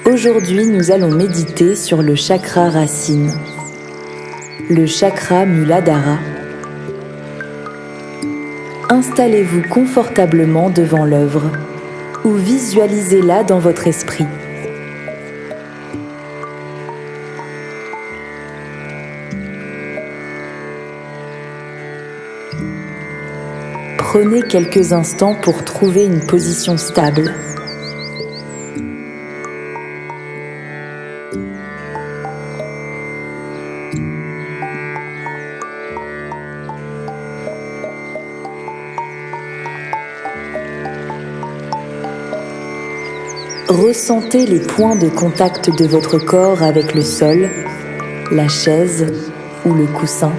Aujourd'hui, nous allons méditer sur le chakra racine, le chakra Muladhara. Installez-vous confortablement devant l'œuvre ou visualisez-la dans votre esprit. Prenez quelques instants pour trouver une position stable. Ressentez les points de contact de votre corps avec le sol, la chaise ou le coussin.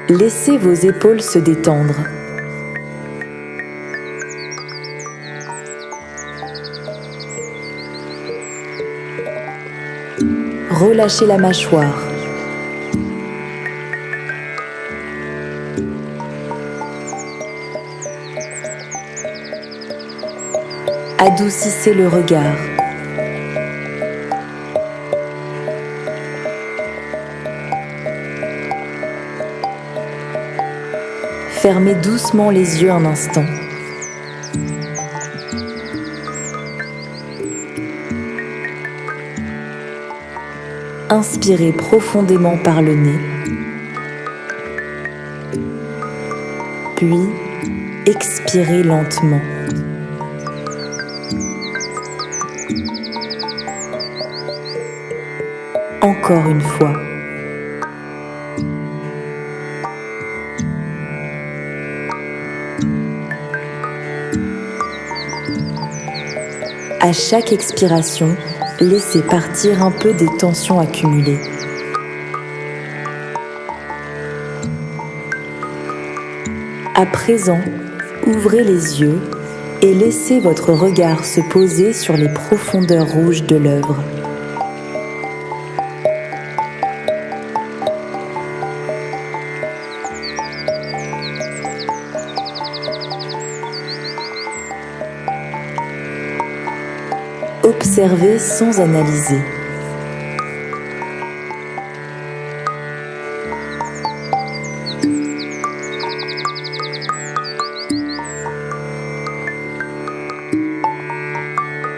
Laissez vos épaules se détendre. Relâchez la mâchoire. Adoucissez le regard. Fermez doucement les yeux un instant. Inspirez profondément par le nez. Puis, expirez lentement. Encore une fois. À chaque expiration, laissez partir un peu des tensions accumulées. À présent, ouvrez les yeux et laissez votre regard se poser sur les profondeurs rouges de l'œuvre. Observez sans analyser.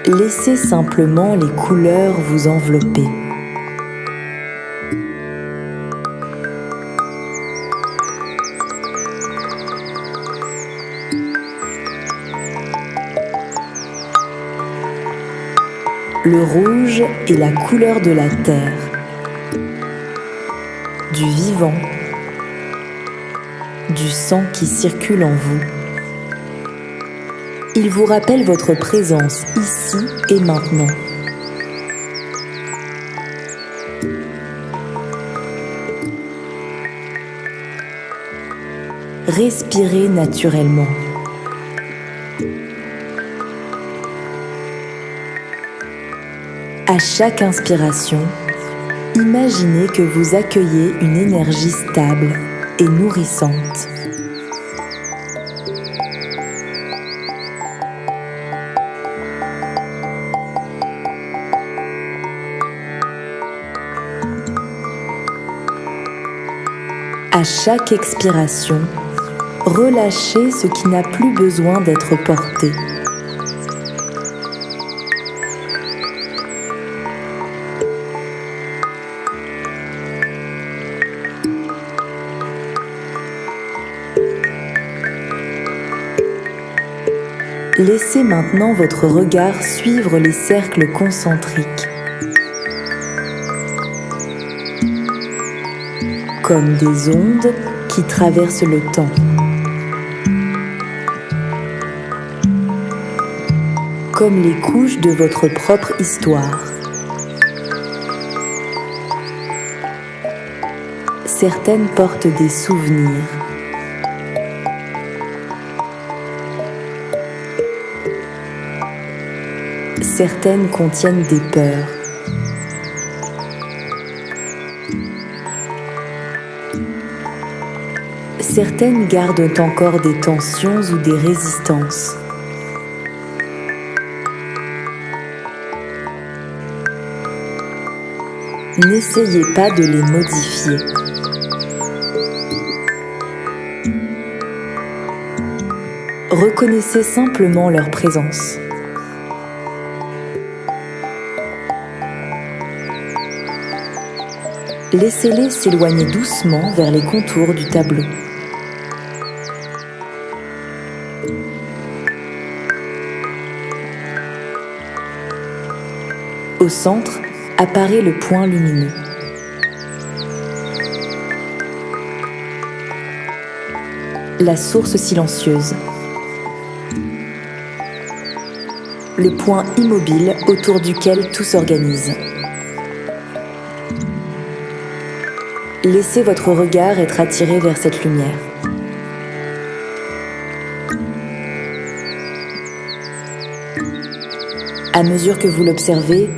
Laissez simplement les couleurs vous envelopper. Le rouge est la couleur de la terre, du vivant, du sang qui circule en vous. Il vous rappelle votre présence ici et maintenant. Respirez naturellement. À chaque inspiration, imaginez que vous accueillez une énergie stable et nourrissante. À chaque expiration, relâchez ce qui n'a plus besoin d'être porté. Laissez maintenant votre regard suivre les cercles concentriques, comme des ondes qui traversent le temps. Comme les couches de votre propre histoire. Certaines portent des souvenirs. Certaines contiennent des peurs. Certaines gardent encore des tensions ou des résistances. N'essayez pas de les modifier. Reconnaissez simplement leur présence. Laissez-les s'éloigner doucement vers les contours du tableau. Au centre apparaît le point lumineux. La source silencieuse. Le point immobile autour duquel tout s'organise. Laissez votre regard être attiré vers cette lumière. À mesure que vous l'observez,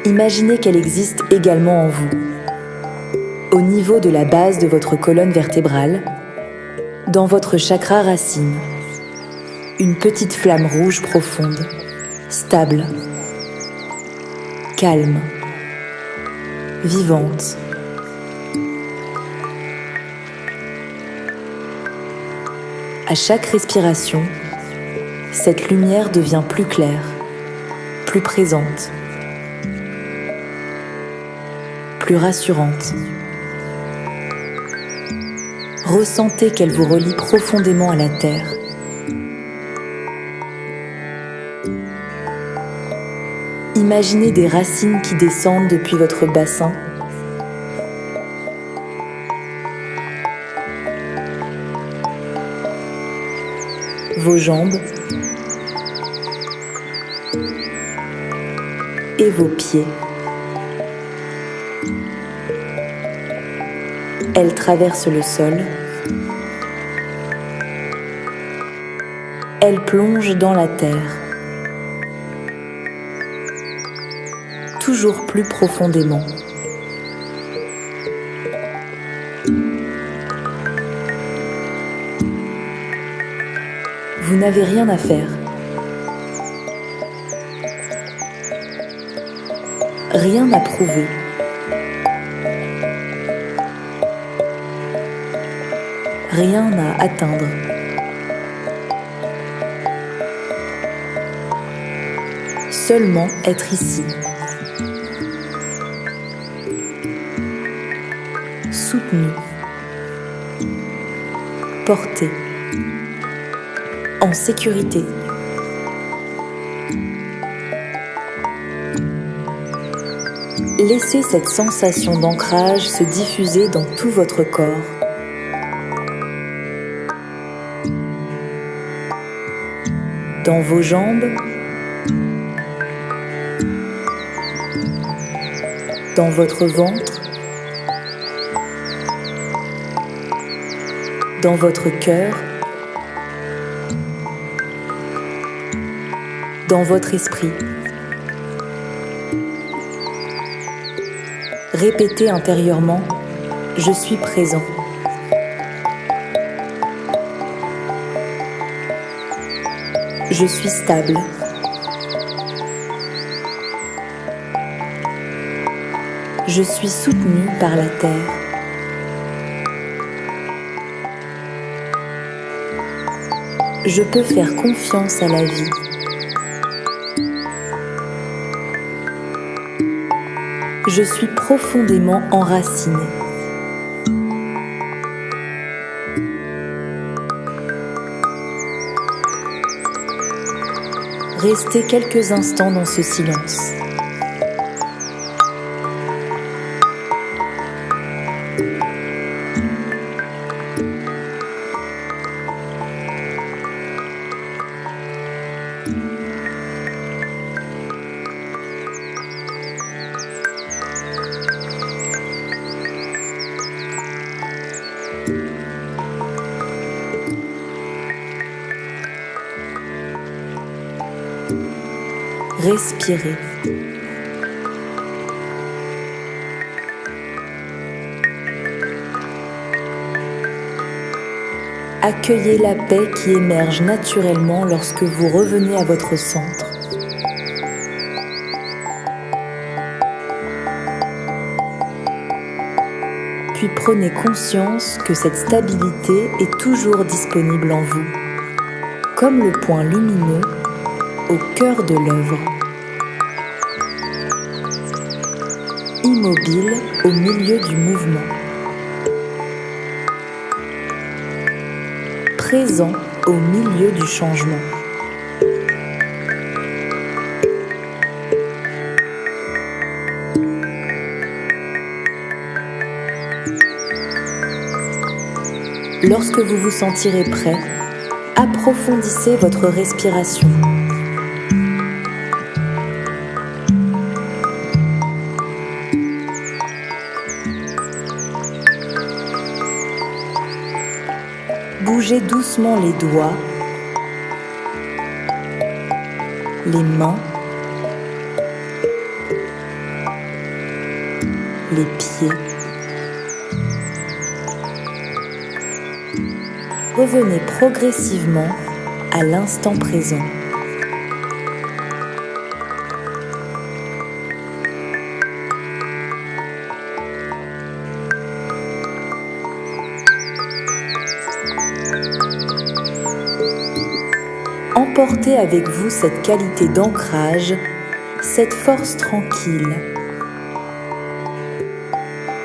imaginez qu'elle existe également en vous. Au niveau de la base de votre colonne vertébrale, dans votre chakra racine, une petite flamme rouge profonde, stable, calme, vivante. À chaque respiration, cette lumière devient plus claire, plus présente, plus rassurante. Ressentez qu'elle vous relie profondément à la Terre. Imaginez des racines qui descendent depuis votre bassin. Vos jambes et vos pieds. Elles traversent le sol. Elles plongent dans la terre. Toujours plus profondément. Vous n'avez rien à faire. Rien à prouver. Rien à atteindre. Seulement être ici. Soutenu. Porté. En sécurité. Laissez cette sensation d'ancrage se diffuser dans tout votre corps. Dans vos jambes, dans votre ventre, dans votre cœur, dans votre esprit. Répétez intérieurement « Je suis présent ». Je suis stable. Je suis soutenu par la terre. Je peux faire confiance à la vie. Je suis profondément enraciné. Restez quelques instants dans ce silence. Respirez. Accueillez la paix qui émerge naturellement lorsque vous revenez à votre centre. Puis prenez conscience que cette stabilité est toujours disponible en vous, comme le point lumineux au cœur de l'œuvre, immobile au milieu du mouvement, présent au milieu du changement. Lorsque vous vous sentirez prêt, approfondissez votre respiration. Bougez doucement les doigts, les mains, les pieds. Revenez progressivement à l'instant présent. Emportez avec vous cette qualité d'ancrage, cette force tranquille,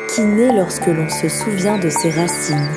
qui naît lorsque l'on se souvient de ses racines.